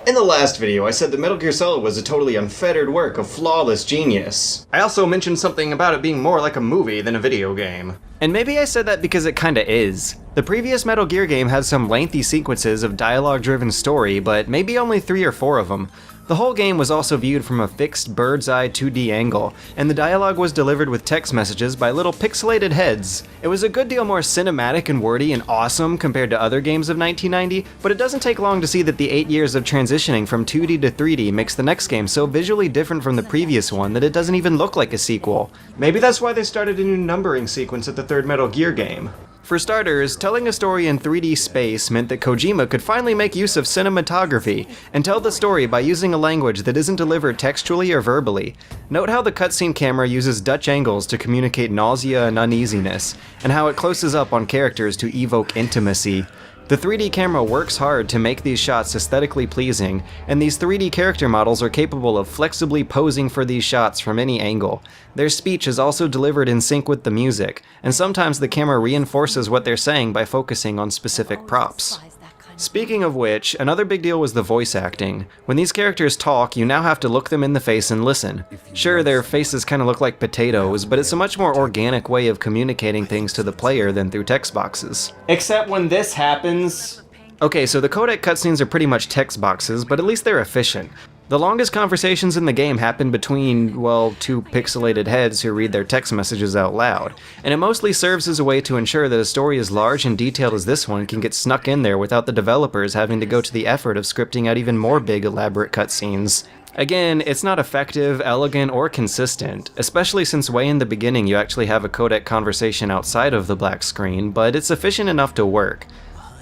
In the last video, I said that Metal Gear Solid was a totally unfettered work of flawless genius. I also mentioned something about it being more like a movie than a video game. And maybe I said that because it kinda is. The previous Metal Gear game had some lengthy sequences of dialogue-driven story, but maybe only 3 or 4 of them. The whole game was also viewed from a fixed bird's-eye 2D angle, and the dialogue was delivered with text messages by little pixelated heads. It was a good deal more cinematic and wordy and awesome compared to other games of 1990, but it doesn't take long to see that the 8 years of transitioning from 2D to 3D makes the next game so visually different from the previous one that it doesn't even look like a sequel. Maybe that's why they started a new numbering sequence at the third Metal Gear game. For starters, telling a story in 3D space meant that Kojima could finally make use of cinematography and tell the story by using a language that isn't delivered textually or verbally. Note how the cutscene camera uses Dutch angles to communicate nausea and uneasiness, and how it closes up on characters to evoke intimacy. The 3D camera works hard to make these shots aesthetically pleasing, and these 3D character models are capable of flexibly posing for these shots from any angle. Their speech is also delivered in sync with the music, and sometimes the camera reinforces what they're saying by focusing on specific props. Speaking of which, another big deal was the voice acting. When these characters talk, you now have to look them in the face and listen. Sure, their faces kind of look like potatoes, but it's a much more organic way of communicating things to the player than through text boxes. Except when this happens... Okay, so the codec cutscenes are pretty much text boxes, but at least they're efficient. The longest conversations in the game happen between, well, 2 pixelated heads who read their text messages out loud, and it mostly serves as a way to ensure that a story as large and detailed as this one can get snuck in there without the developers having to go to the effort of scripting out even more big, elaborate cutscenes. Again, it's not effective, elegant, or consistent, especially since way in the beginning you actually have a codec conversation outside of the black screen, but it's efficient enough to work.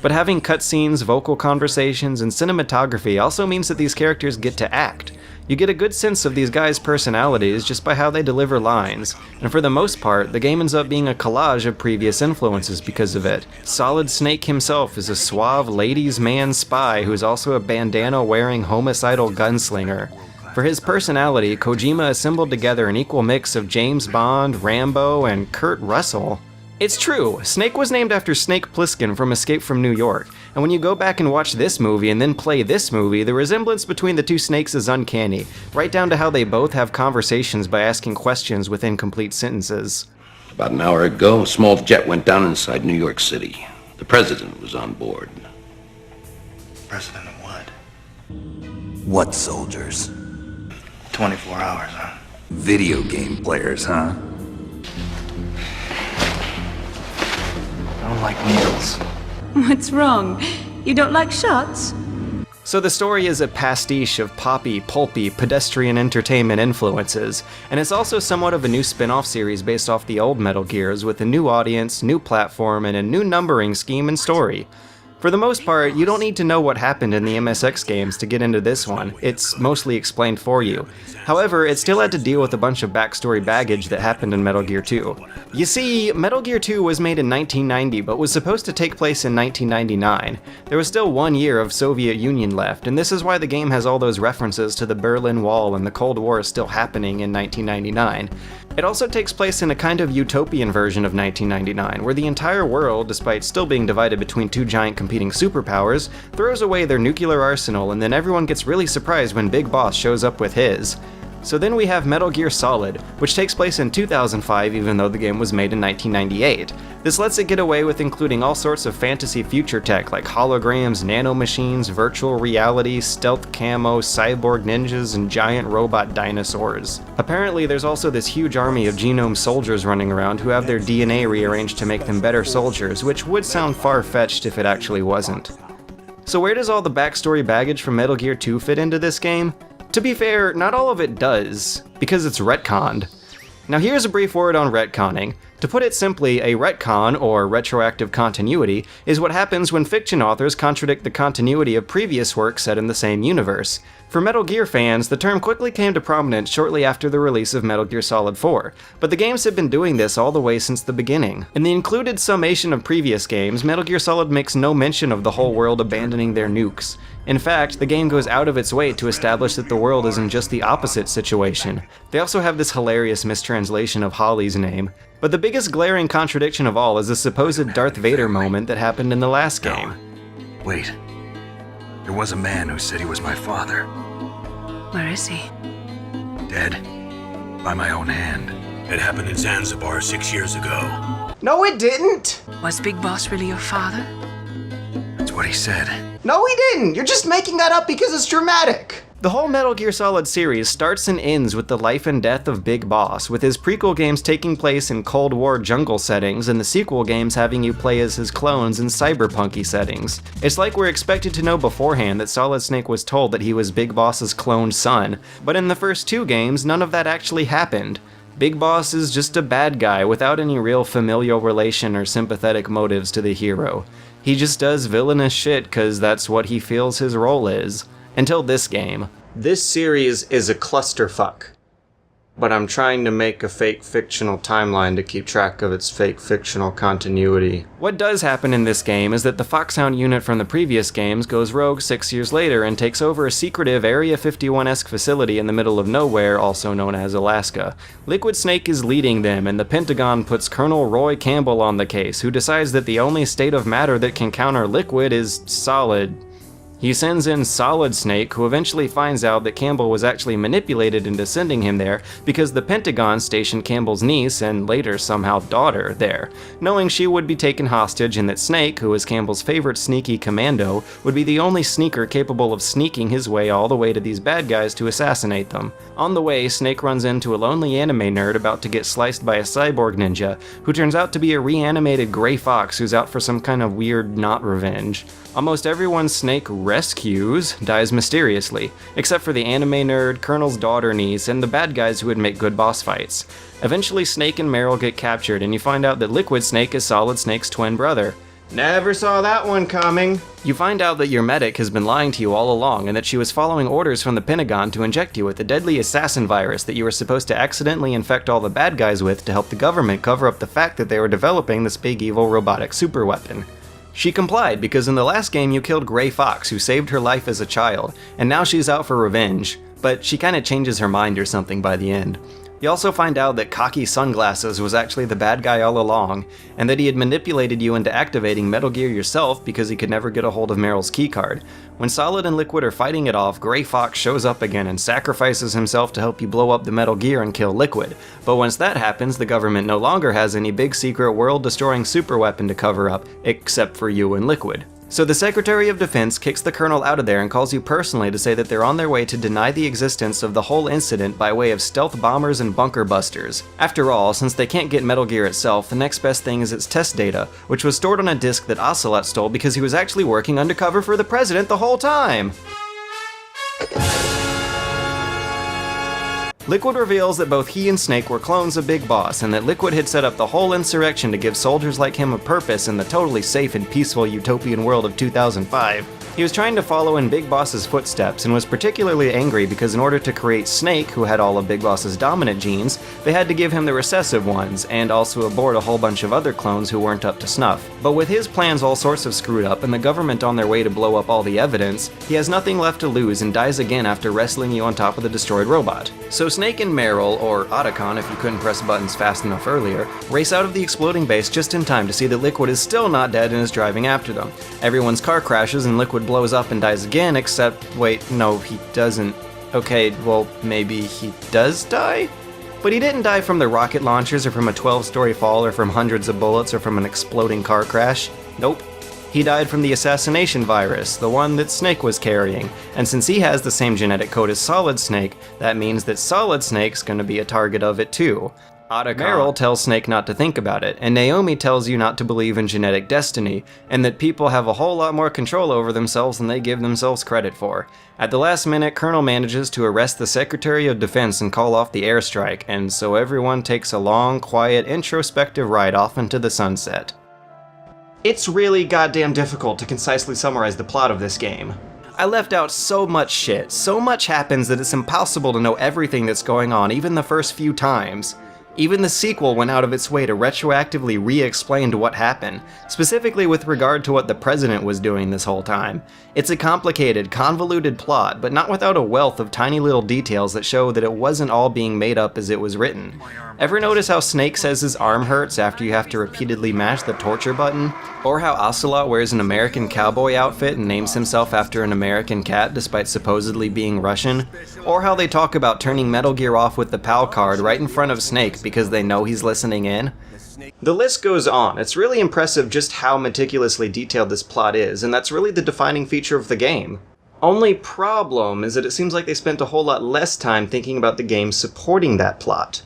But having cutscenes, vocal conversations, and cinematography also means that these characters get to act. You get a good sense of these guys' personalities just by how they deliver lines, and for the most part, the game ends up being a collage of previous influences because of it. Solid Snake himself is a suave ladies' man spy who's also a bandana-wearing homicidal gunslinger. For his personality, Kojima assembled together an equal mix of James Bond, Rambo, and Kurt Russell. It's true, Snake was named after Snake Plissken from Escape from New York, and when you go back and watch this movie and then play this movie, the resemblance between the 2 snakes is uncanny, right down to how they both have conversations by asking questions with incomplete sentences. About an hour ago, a small jet went down inside New York City. The president was on board. President of what? What soldiers? 24 hours, huh? Video game players, huh? I don't like needles. What's wrong? You don't like shots? So the story is a pastiche of poppy, pulpy, pedestrian entertainment influences, and it's also somewhat of a new spin-off series based off the old Metal Gears with a new audience, new platform, and a new numbering scheme and story. For the most part, you don't need to know what happened in the MSX games to get into this one, it's mostly explained for you. However, it still had to deal with a bunch of backstory baggage that happened in Metal Gear 2. You see, Metal Gear 2 was made in 1990 but was supposed to take place in 1999. There was still 1 year of Soviet Union left, and this is why the game has all those references to the Berlin Wall and the Cold War still happening in 1999. It also takes place in a kind of utopian version of 1999, where the entire world, despite still being divided between 2 giant competing superpowers, throws away their nuclear arsenal and then everyone gets really surprised when Big Boss shows up with his. So then we have Metal Gear Solid, which takes place in 2005 even though the game was made in 1998. This lets it get away with including all sorts of fantasy future tech like holograms, nanomachines, virtual reality, stealth camo, cyborg ninjas, and giant robot dinosaurs. Apparently there's also this huge army of genome soldiers running around who have their DNA rearranged to make them better soldiers, which would sound far-fetched if it actually wasn't. So where does all the backstory baggage from Metal Gear 2 fit into this game? To be fair, not all of it does, because it's retconned. Now here's a brief word on retconning. To put it simply, a retcon, or retroactive continuity, is what happens when fiction authors contradict the continuity of previous works set in the same universe. For Metal Gear fans, the term quickly came to prominence shortly after the release of Metal Gear Solid 4, but the games have been doing this all the way since the beginning. In the included summation of previous games, Metal Gear Solid makes no mention of the whole world abandoning their nukes. In fact, the game goes out of its way to establish that the world is in just the opposite situation. They also have this hilarious mistranslation of Holly's name. But the biggest glaring contradiction of all is the supposed Darth Vader moment that happened in the last game. Wait. There was a man who said he was my father. Where is he? Dead. By my own hand. It happened in Zanzibar 6 years ago. No, it didn't! Was Big Boss really your father? That's what he said. No, he didn't! You're just making that up because it's dramatic! The whole Metal Gear Solid series starts and ends with the life and death of Big Boss, with his prequel games taking place in Cold War jungle settings and the sequel games having you play as his clones in cyberpunky settings. It's like we're expected to know beforehand that Solid Snake was told that he was Big Boss's cloned son, but in the first two games, none of that actually happened. Big Boss is just a bad guy without any real familial relation or sympathetic motives to the hero. He just does villainous shit cause that's what he feels his role is. Until this game. This series is a clusterfuck. But I'm trying to make a fake fictional timeline to keep track of its fake fictional continuity. What does happen in this game is that the Foxhound unit from the previous games goes rogue 6 years later and takes over a secretive Area 51-esque facility in the middle of nowhere, also known as Alaska. Liquid Snake is leading them, and the Pentagon puts Colonel Roy Campbell on the case, who decides that the only state of matter that can counter Liquid is solid. He sends in Solid Snake, who eventually finds out that Campbell was actually manipulated into sending him there because the Pentagon stationed Campbell's niece and later somehow daughter there, knowing she would be taken hostage and that Snake, who is Campbell's favorite sneaky commando, would be the only sneaker capable of sneaking his way all the way to these bad guys to assassinate them. On the way, Snake runs into a lonely anime nerd about to get sliced by a cyborg ninja, who turns out to be a reanimated gray fox who's out for some kind of weird not revenge. Almost everyone Snake rescues dies mysteriously, except for the anime nerd, Colonel's daughter niece, and the bad guys who would make good boss fights. Eventually Snake and Meryl get captured and you find out that Liquid Snake is Solid Snake's twin brother. Never saw that one coming. You find out that your medic has been lying to you all along and that she was following orders from the Pentagon to inject you with the deadly assassin virus that you were supposed to accidentally infect all the bad guys with to help the government cover up the fact that they were developing this big evil robotic superweapon. She complied because in the last game you killed Gray Fox, who saved her life as a child, and now she's out for revenge, but she kinda changes her mind or something by the end. You also find out that Cocky Sunglasses was actually the bad guy all along, and that he had manipulated you into activating Metal Gear yourself because he could never get a hold of Meryl's keycard. When Solid and Liquid are fighting it off, Gray Fox shows up again and sacrifices himself to help you blow up the Metal Gear and kill Liquid. But once that happens, the government no longer has any big secret world-destroying superweapon to cover up, except for you and Liquid. So the Secretary of Defense kicks the Colonel out of there and calls you personally to say that they're on their way to deny the existence of the whole incident by way of stealth bombers and bunker busters. After all, since they can't get Metal Gear itself, the next best thing is its test data, which was stored on a disk that Ocelot stole because he was actually working undercover for the president the whole time! Liquid reveals that both he and Snake were clones of Big Boss, and that Liquid had set up the whole insurrection to give soldiers like him a purpose in the totally safe and peaceful utopian world of 2005. He was trying to follow in Big Boss's footsteps, and was particularly angry because in order to create Snake, who had all of Big Boss's dominant genes, they had to give him the recessive ones, and also abort a whole bunch of other clones who weren't up to snuff. But with his plans all sorts of screwed up, and the government on their way to blow up all the evidence, he has nothing left to lose and dies again after wrestling you on top of the destroyed robot. So Snake and Meryl, or Otacon if you couldn't press buttons fast enough earlier, race out of the exploding base just in time to see that Liquid is still not dead and is driving after them. Everyone's car crashes and Liquid blows up and dies again, except, wait, no, he doesn't. Okay, well, maybe he does die? But he didn't die from the rocket launchers or from a 12-story fall or from hundreds of bullets or from an exploding car crash. Nope. He died from the assassination virus, the one that Snake was carrying, and since he has the same genetic code as Solid Snake, that means that Solid Snake's gonna be a target of it too. Meryl tells Snake not to think about it, and Naomi tells you not to believe in genetic destiny, and that people have a whole lot more control over themselves than they give themselves credit for. At the last minute, Colonel manages to arrest the Secretary of Defense and call off the airstrike, and so everyone takes a long, quiet, introspective ride off into the sunset. It's really goddamn difficult to concisely summarize the plot of this game. I left out so much shit, so much happens that it's impossible to know everything that's going on even the first few times. Even the sequel went out of its way to retroactively re-explain what happened, specifically with regard to what the president was doing this whole time. It's a complicated, convoluted plot, but not without a wealth of tiny little details that show that it wasn't all being made up as it was written. Ever notice how Snake says his arm hurts after you have to repeatedly mash the torture button? Or how Ocelot wears an American cowboy outfit and names himself after an American cat despite supposedly being Russian? Or how they talk about turning Metal Gear off with the PAL card right in front of Snake because they know he's listening in? The list goes on. It's really impressive just how meticulously detailed this plot is, and that's really the defining feature of the game. Only problem is that it seems like they spent a whole lot less time thinking about the game supporting that plot.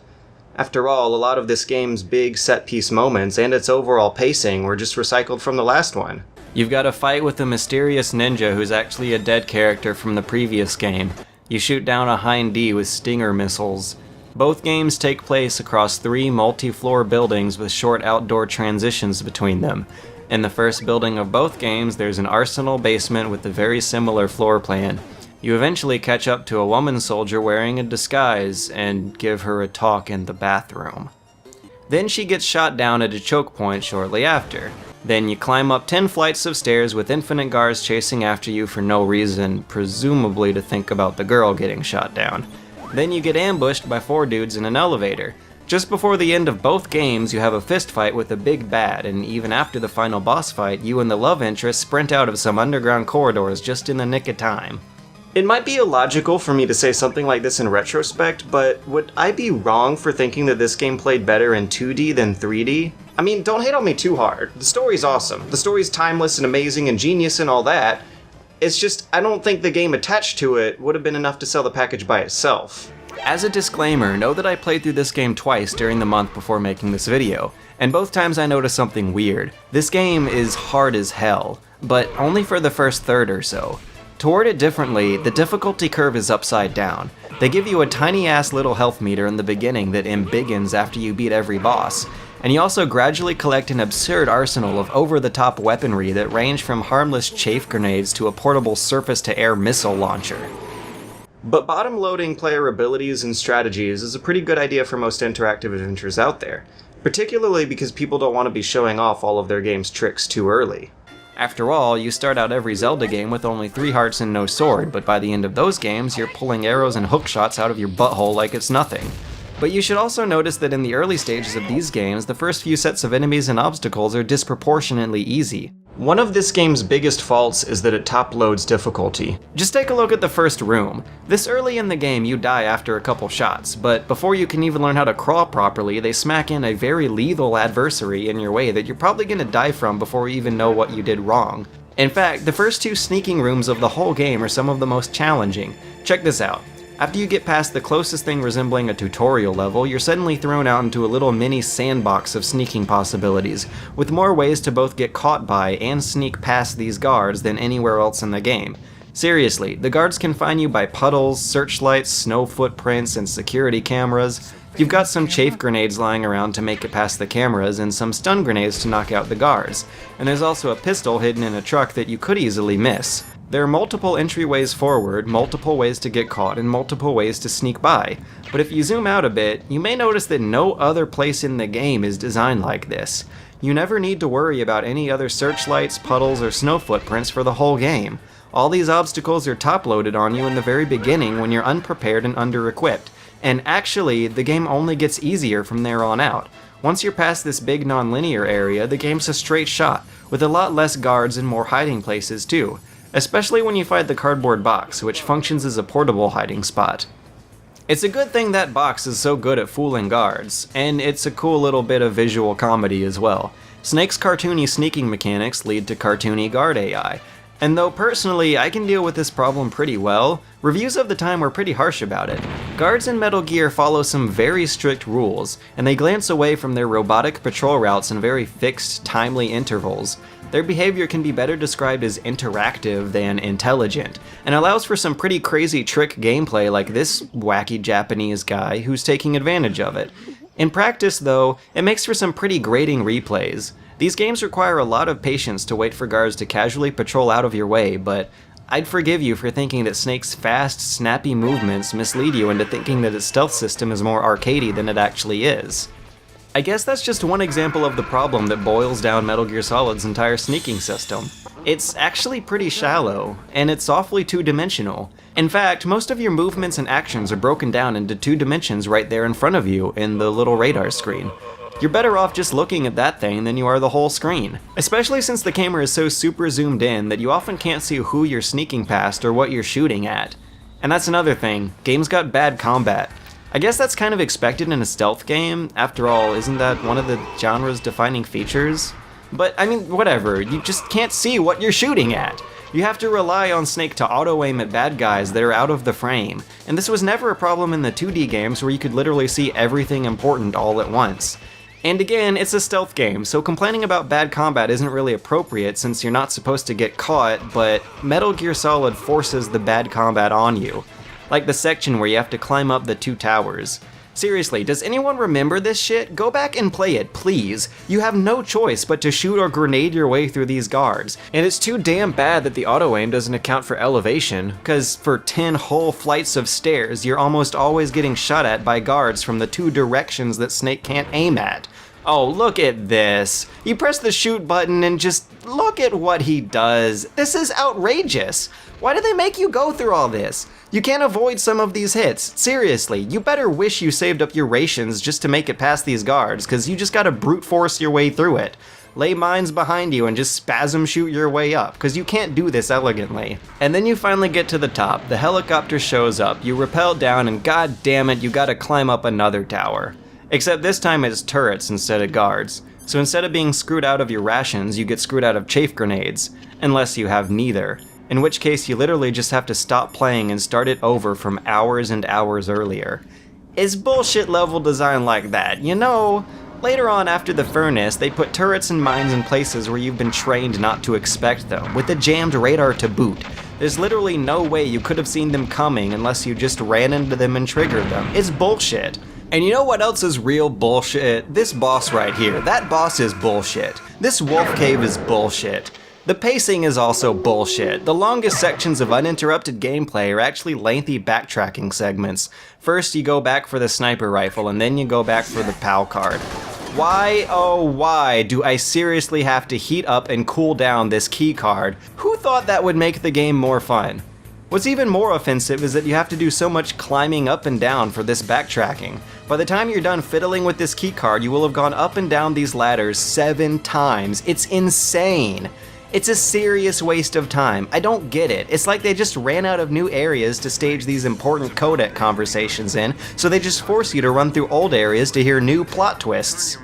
After all, a lot of this game's big set-piece moments and its overall pacing were just recycled from the last one. You've got a fight with a mysterious ninja who's actually a dead character from the previous game. You shoot down a Hind D with Stinger missiles. Both games take place across 3 multi-floor buildings with short outdoor transitions between them. In the first building of both games, there's an arsenal basement with a very similar floor plan. You eventually catch up to a woman soldier wearing a disguise and give her a talk in the bathroom. Then she gets shot down at a choke point shortly after. Then you climb up 10 flights of stairs with infinite guards chasing after you for no reason, presumably to think about the girl getting shot down. Then you get ambushed by 4 dudes in an elevator. Just before the end of both games, you have a fist fight with a big bad, and even after the final boss fight, you and the love interest sprint out of some underground corridors just in the nick of time. It might be illogical for me to say something like this in retrospect, but would I be wrong for thinking that this game played better in 2D than 3D? I mean, don't hate on me too hard. The story's awesome. The story's timeless and amazing and genius and all that. It's just, I don't think the game attached to it would have been enough to sell the package by itself. As a disclaimer, know that I played through this game twice during the month before making this video, and both times I noticed something weird. This game is hard as hell, but only for the first third or so. To word it differently, the difficulty curve is upside down. They give you a tiny ass little health meter in the beginning that embiggens after you beat every boss, and you also gradually collect an absurd arsenal of over-the-top weaponry that range from harmless chafe grenades to a portable surface-to-air missile launcher. But bottom-loading player abilities and strategies is a pretty good idea for most interactive adventures out there, particularly because people don't want to be showing off all of their game's tricks too early. After all, you start out every Zelda game with only 3 hearts and no sword, but by the end of those games, you're pulling arrows and hookshots out of your butthole like it's nothing. But you should also notice that in the early stages of these games, the first few sets of enemies and obstacles are disproportionately easy. One of this game's biggest faults is that it top-loads difficulty. Just take a look at the first room. This early in the game, you die after a couple shots, but before you can even learn how to crawl properly, they smack in a very lethal adversary in your way that you're probably gonna die from before you even know what you did wrong. In fact, the first 2 sneaking rooms of the whole game are some of the most challenging. Check this out. After you get past the closest thing resembling a tutorial level, you're suddenly thrown out into a little mini sandbox of sneaking possibilities, with more ways to both get caught by and sneak past these guards than anywhere else in the game. Seriously, the guards can find you by puddles, searchlights, snow footprints, and security cameras. You've got some chafe grenades lying around to make it past the cameras, and some stun grenades to knock out the guards. And there's also a pistol hidden in a truck that you could easily miss. There are multiple entryways forward, multiple ways to get caught, and multiple ways to sneak by. But if you zoom out a bit, you may notice that no other place in the game is designed like this. You never need to worry about any other searchlights, puddles, or snow footprints for the whole game. All these obstacles are top-loaded on you in the very beginning when you're unprepared and under-equipped. And actually, the game only gets easier from there on out. Once you're past this big non-linear area, the game's a straight shot, with a lot less guards and more hiding places too. Especially when you find the cardboard box, which functions as a portable hiding spot. It's a good thing that box is so good at fooling guards, and it's a cool little bit of visual comedy as well. Snake's cartoony sneaking mechanics lead to cartoony guard AI, and though personally I can deal with this problem pretty well, reviews of the time were pretty harsh about it. Guards in Metal Gear follow some very strict rules, and they glance away from their robotic patrol routes in very fixed, timely intervals. Their behavior can be better described as interactive than intelligent, and allows for some pretty crazy trick gameplay like this wacky Japanese guy who's taking advantage of it. In practice though, it makes for some pretty grating replays. These games require a lot of patience to wait for guards to casually patrol out of your way, but I'd forgive you for thinking that Snake's fast, snappy movements mislead you into thinking that its stealth system is more arcadey than it actually is. I guess that's just one example of the problem that boils down Metal Gear Solid's entire sneaking system. It's actually pretty shallow, and it's awfully two-dimensional. In fact, most of your movements and actions are broken down into 2 dimensions right there in front of you in the little radar screen. You're better off just looking at that thing than you are the whole screen. Especially since the camera is so super zoomed in that you often can't see who you're sneaking past or what you're shooting at. And that's another thing, games got bad combat. I guess that's kind of expected in a stealth game. After all, isn't that one of the genre's defining features? But I mean, whatever, you just can't see what you're shooting at. You have to rely on Snake to auto-aim at bad guys that are out of the frame. And this was never a problem in the 2D games where you could literally see everything important all at once. And again, it's a stealth game, so complaining about bad combat isn't really appropriate since you're not supposed to get caught, but Metal Gear Solid forces the bad combat on you. Like the section where you have to climb up the 2 towers. Seriously, does anyone remember this shit? Go back and play it, please. You have no choice but to shoot or grenade your way through these guards. And it's too damn bad that the auto-aim doesn't account for elevation, cause for 10 whole flights of stairs, you're almost always getting shot at by guards from the 2 directions that Snake can't aim at. Oh, look at this. You press the shoot button and just look at what he does. This is outrageous. Why do they make you go through all this? You can't avoid some of these hits. Seriously, you better wish you saved up your rations just to make it past these guards, cause you just gotta brute force your way through it. Lay mines behind you and just spasm shoot your way up, cause you can't do this elegantly. And then you finally get to the top, the helicopter shows up, you rappel down, and god damn it, you gotta climb up another tower. Except this time it's turrets instead of guards. So instead of being screwed out of your rations, you get screwed out of chafe grenades. Unless you have neither. In which case you literally just have to stop playing and start it over from hours and hours earlier. It's bullshit level design like that, you know? Later on after the furnace, they put turrets and mines in places where you've been trained not to expect them, with a jammed radar to boot. There's literally no way you could have seen them coming unless you just ran into them and triggered them. It's bullshit. And you know what else is real bullshit? This boss right here. That boss is bullshit. This wolf cave is bullshit. The pacing is also bullshit. The longest sections of uninterrupted gameplay are actually lengthy backtracking segments. First you go back for the sniper rifle and then you go back for the PAL card. Why, oh why, do I seriously have to heat up and cool down this key card? Who thought that would make the game more fun? What's even more offensive is that you have to do so much climbing up and down for this backtracking. By the time you're done fiddling with this keycard, you will have gone up and down these ladders 7 times. It's insane. It's a serious waste of time. I don't get it. It's like they just ran out of new areas to stage these important codec conversations in, so they just force you to run through old areas to hear new plot twists.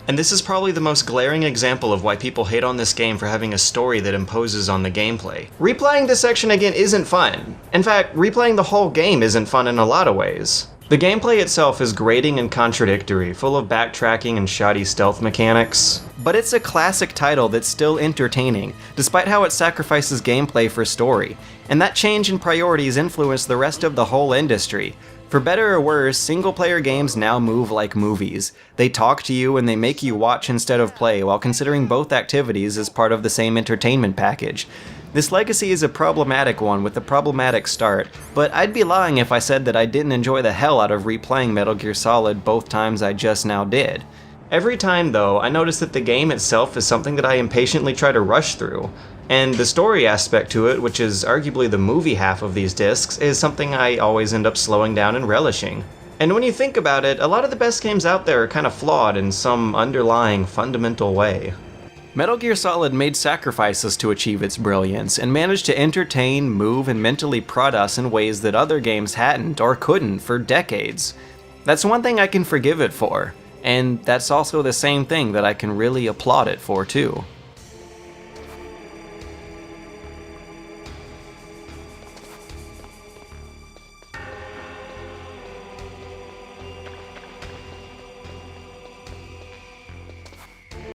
And this is probably the most glaring example of why people hate on this game for having a story that imposes on the gameplay. Replaying this section again isn't fun. In fact, replaying the whole game isn't fun in a lot of ways. The gameplay itself is grating and contradictory, full of backtracking and shoddy stealth mechanics. But it's a classic title that's still entertaining, despite how it sacrifices gameplay for story. And that change in priorities influenced the rest of the whole industry. For better or worse, single-player games now move like movies. They talk to you and they make you watch instead of play, while considering both activities as part of the same entertainment package. This legacy is a problematic one with a problematic start, but I'd be lying if I said that I didn't enjoy the hell out of replaying Metal Gear Solid both times I just now did. Every time, though, I notice that the game itself is something that I impatiently try to rush through. And the story aspect to it, which is arguably the movie half of these discs, is something I always end up slowing down and relishing. And when you think about it, a lot of the best games out there are kind of flawed in some underlying, fundamental way. Metal Gear Solid made sacrifices to achieve its brilliance, and managed to entertain, move, and mentally prod us in ways that other games hadn't or couldn't for decades. That's one thing I can forgive it for, and that's also the same thing that I can really applaud it for too.